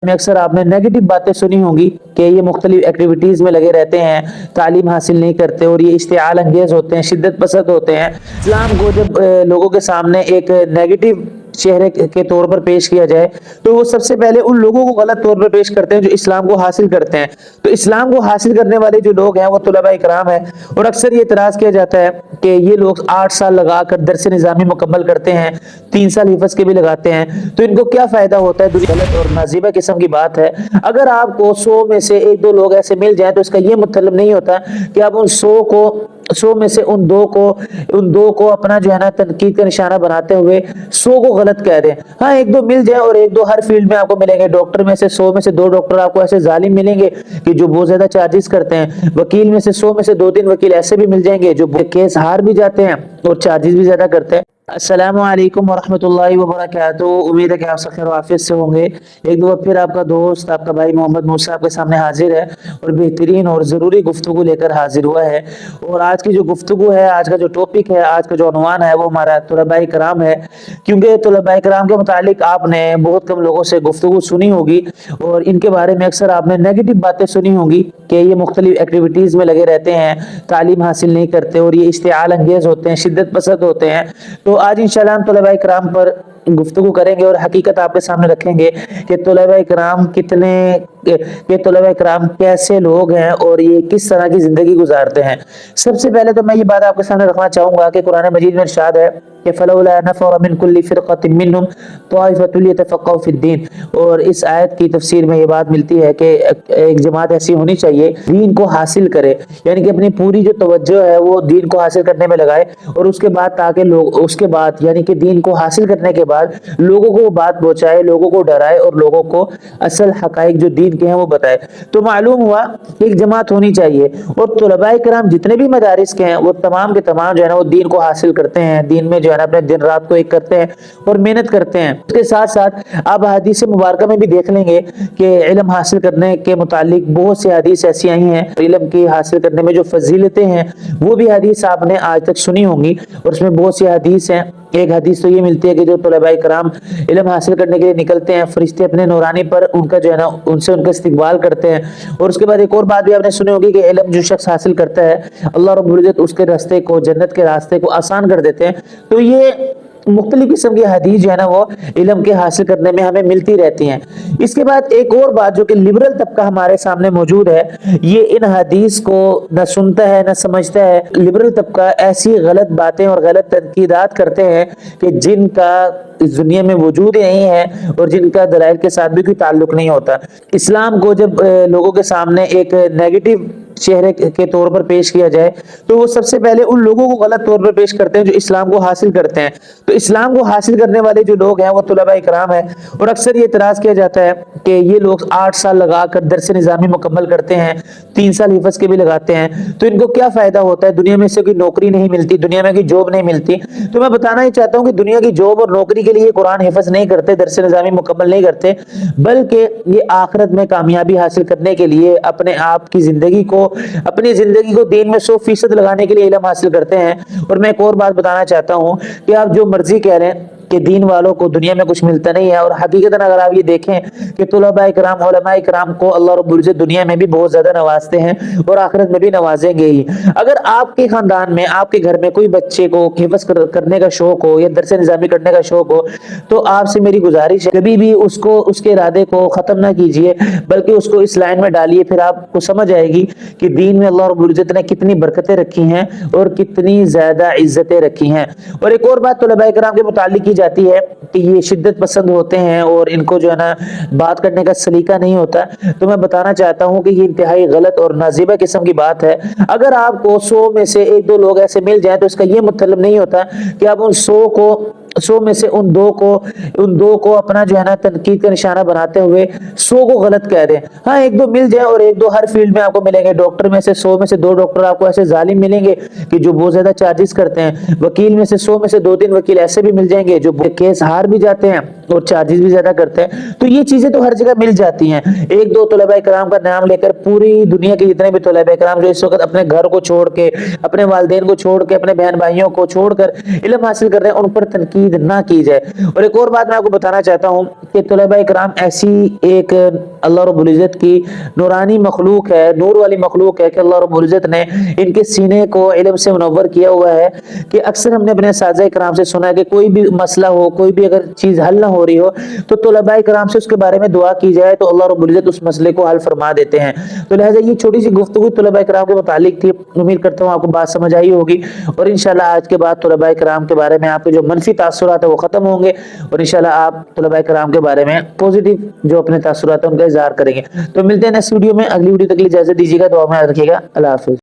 में अक्सर आपने नेगेटिव बातें सुनी होंगी कि ये मुख्तलिफ एक्टिविटीज़ में लगे रहते हैं, तालीम हासिल नहीं करते और ये इश्तिआल अंगेज होते हैं, शिद्दत पसंद होते हैं। इस्लाम को जब लोगों के सामने एक नेगेटिव चेहरे के तौर पर पेश किया जाए तो वो सबसे पहले उन लोगों को गलत तौर पर पेश करते हैं जो इस्लाम को हासिल करते हैं। तो इस्लाम को हासिल करने वाले जो लोग हैं वो तुलबा इकराम है, और अक्सर ये इतराज़ किया जाता है कि ये लोग 8 साल लगाकर दरस निज़ामी मुकम्मल करते हैं, 3 साल हिफ्ज़ के भी लगाते हैं, तो इनको क्या फ़ायदा होता है। गलत और नाज़िबा किस्म की बात है। अगर आपको 100 में से 1-2 लोग ऐसे मिल जाएं तो इसका ये मतलब नहीं होता कि आप उन 100 में से उन दो को अपना जो है ना तनकीद का निशाना बनाते हुए 100 को गलत कह दें। हाँ, 1-2 मिल जाए, और 1-2 हर फील्ड में आपको मिलेंगे। डॉक्टर में से 100 में से 2 डॉक्टर आपको ऐसे जालिम मिलेंगे कि जो बहुत ज्यादा चार्जेस करते हैं। वकील में से 100 में से 2-3 वकील ऐसे भी मिल जाएंगे जो केस हार भी जाते हैं और चार्जेस भी ज्यादा करते हैं। अस्सलामु अलैकुम वरहमतुल्लाहि वबरकातुहू। उम्मीद है कि आप सब खैर आफियत से होंगे। एक दो फिर आपका दोस्त, आपका भाई मोहम्मद मूसा आपके सामने हाजिर है और बेहतरीन और ज़रूरी गुफ्तगू लेकर हाजिर हुआ है। और आज की जो गुफ्तगू है, आज का जो टॉपिक है, आज का जो उन्वान है वो हमारा तुलबा कराम है। क्योंकि तुलबा कराम के मुतालिक आपने बहुत कम लोगों से गुफ्तगू सुनी होगी और इनके बारे में अक्सर आपने नेगेटिव बातें सुनी होंगी कि ये मुख्तलिफ एक्टिविटीज़ में लगे रहते हैं, तालीम हासिल नहीं करते और ये इश्तिआल अंगेज होते हैं, शिद्दत पसंद होते हैं। तो आज इंशाल्लाह हम तुलबा इकराम पर गुफ्तगू करेंगे और हकीकत आपके सामने रखेंगे कि तुलबा इकराम तुलबा इकराम कैसे लोग हैं और ये किस तरह की जिंदगी गुजारते हैं। सबसे पहले तो मैं ये बात आपके सामने रखना चाहूंगा कि कुरान मजीद में इरशाद है कि फलौला नफ़र मिन कुल्ली फ़िरक़तिन मिनहुम ताइफ़तुन लियतफ़क़्क़हू फ़िद्दीन। और इस आयत की तफसीर में ये बात मिलती है कि एक जमात ऐसी होनी चाहिए दीन को हासिल करे, यानी कि अपनी पूरी जो तवज्जो है वो दीन को हासिल करने में लगाए, और उसके बाद ताकि लोग उसके बाद यानी कि दीन को हासिल करने के बाद लोगों को बात पहुंचाए, लोगों को डराए और लोगों को असल हकाइक जो दीन के हैं वो बताए। तो मालूम हुआ एक जमात होनी चाहिए, और तुलबा कराम जितने भी मदारिस के हैं वो तमाम के तमाम जो है ना वो दीन को हासिल करते हैं, दीन में जो है ना अपने दिन रात को एक करते हैं और मेहनत करते हैं। उसके साथ साथ आप हदीस मुबारक में भी देख लेंगे कि इल्म हासिल करने के मुतालिक बहुत सी हदीस ऐसी आई हैं, इल्म की हासिल करने में जो फजीलतें हैं वो भी हदीस आपने आज तक सुनी होंगी, और उसमें बहुत सी हदीस हैं। एक हदीस तो ये मिलती है कि जो तुलबा कराम इल्म हासिल करने के लिए निकलते हैं, फरिश्ते अपने नूरानी पर उनका जो है ना उनसे उनका इस्तकबाल करते हैं। और उसके बाद एक और बात भी आपने सुनी होगी कि इल्म जो शख्स हासिल करता है, अल्लाह रब्बुल इज्जत उसके रास्ते को, जन्नत के रास्ते को आसान कर देते हैं। तो ये मुख्तलिफ किस्म की हदीस जो है ना वो इल्म के हासिल करने में हमें मिलती रहती हैं। इसके बाद एक और बात जो कि लिबरल तबका हमारे सामने मौजूद है, ये इन हदीस को न सुनता है न समझता है। लिबरल तबका ऐसी गलत बातें और गलत तनकीदात करते हैं कि जिनका इस दुनिया में वजूद ही नहीं है और जिनका दलाइल के साथ भी कोई ताल्लुक नहीं होता। इस्लाम को जब लोगों के सामने एक नेगेटिव चेहरे के तौर पर पेश किया जाए तो वो सबसे पहले उन लोगों को गलत तौर पर पेश करते हैं जो इस्लाम को हासिल करते हैं। तो इस्लाम को हासिल करने वाले जो लोग हैं वो तुलबा इकराम है, और अक्सर ये इतराज़ किया जाता है कि ये लोग 8 साल लगाकर दरस निज़ामी मुकम्मल करते हैं, 3 साल हिफ्ज़ के भी लगाते हैं, तो इनको क्या फ़ायदा होता है। दुनिया में से कोई नौकरी नहीं मिलती, दुनिया में कोई जॉब नहीं मिलती। तो मैं बताना ही चाहता हूँ कि दुनिया की जॉब और नौकरी के लिए कुरान हिफ्ज़ नहीं करते, दरस निज़ामी मुकम्मल नहीं करते, बल्कि ये आखिरत में कामयाबी हासिल करने के लिए अपने आप की अपनी जिंदगी को दीन में 100% लगाने के लिए इल्म हासिल करते हैं। और मैं एक और बात बताना चाहता हूँ कि आप जो मर्जी कह रहे हैं कि दीन वालों को दुनिया में कुछ मिलता नहीं है, और हकीकतन अगर आप ये देखें कि तुलबा इकराम, उलमा इकराम को अल्लाह रब्बुल इज्जत दुनिया में भी बहुत ज्यादा नवाजते हैं और आखिरत में भी नवाजेंगे ही। अगर आपके खानदान में, आपके घर में कोई बच्चे को हिफ्ज़ करने का शौक हो या दरस निज़ामी करने का शौक हो, तो आपसे मेरी गुजारिश है कभी भी उसको उसके इरादे को खत्म ना कीजिए, बल्कि उसको इस लाइन में डालिए। फिर आपको समझ आएगी कि दीन में अल्लाह रब्बुल इज्जत ने कितनी बरकतें रखी हैं और कितनी ज्यादा इज्जतें रखी हैं। और एक और बात तुलबा इकराम के मुतालिक की जाती है कि ये शिद्दत पसंद होते हैं और इनको जो है ना बात करने का सलीका नहीं होता। तो मैं बताना चाहता हूँ कि ये इंतहाई गलत और नाज़िबा किस्म की बात है। अगर आपको 100 में से 1-2 लोग ऐसे मिल जाएं तो इसका ये मतलब नहीं होता कि आप उन 100 में से उन दो को अपना जो है ना तनकीद का निशाना बनाते हुए 100 को गलत कह दें। हाँ, 1-2 मिल जाए, और 1-2 हर फील्ड में आपको मिलेंगे। डॉक्टर में से 100 में से 2 डॉक्टर आपको ऐसे जालिम मिलेंगे कि जो बहुत ज्यादा चार्जेस करते हैं। वकील में से 100 में से 2-3 वकील ऐसे भी मिल जाएंगे जो केस हार भी जाते हैं और चार्जेस भी ज्यादा करते हैं। तो ये चीजें तो हर जगह मिल जाती हैं। 1-2 तुलबा इकराम का नाम लेकर पूरी दुनिया के जितने भी तुलबा इकराम जो इस वक्त अपने घर को छोड़ के, अपने वालिदैन को छोड़ के, अपने बहन भाइयों को छोड़कर इल्म हासिल कर रहे हैं, उन पर तनकीद तकलीद ना की जाए। और एक और बात मैं आपको बताना चाहता हूँ कि तलबा इकराम ऐसी एक अल्लाह रब्बुल इज्जत की नूरानी मखलूक है, नूर वाली मखलूक है कि अल्लाह रब्बुल इज्जत ने इनके सीने को इल्म से मुनव्वर किया हुआ है कि अक्सर हमने अपने साज़ा इकराम से सुना है कि कोई भी मसला हो, कोई भी अगर चीज़ हल ना हो रही हो तो तलबा इकराम से उसके बारे में दुआ की जाए तो अल्लाह रब्बुल इज्जत उस मसले को हल फरमा देते हैं। तो लिहाजा ये छोटी सी गुफ्तगू तलबा इकराम के मुतालिक थी। उम्मीद करता हूँ आपको बात समझ आई होगी और इंशाल्लाह आज के बाद तलबा इकराम के बारे में आपके जो मनफी तासुरात है वो खत्म होंगे और इंशाल्लाह आप तलबा इकराम के बारे में पॉजिटिव जो अपने तासुरात है उनका इजहार करेंगे। तो मिलते हैं नेक्स्ट वीडियो में। अगली वीडियो तक के लिए इजाजत दीजिएगा, दुआ में याद रखिएगा। अल्लाह हाफिज।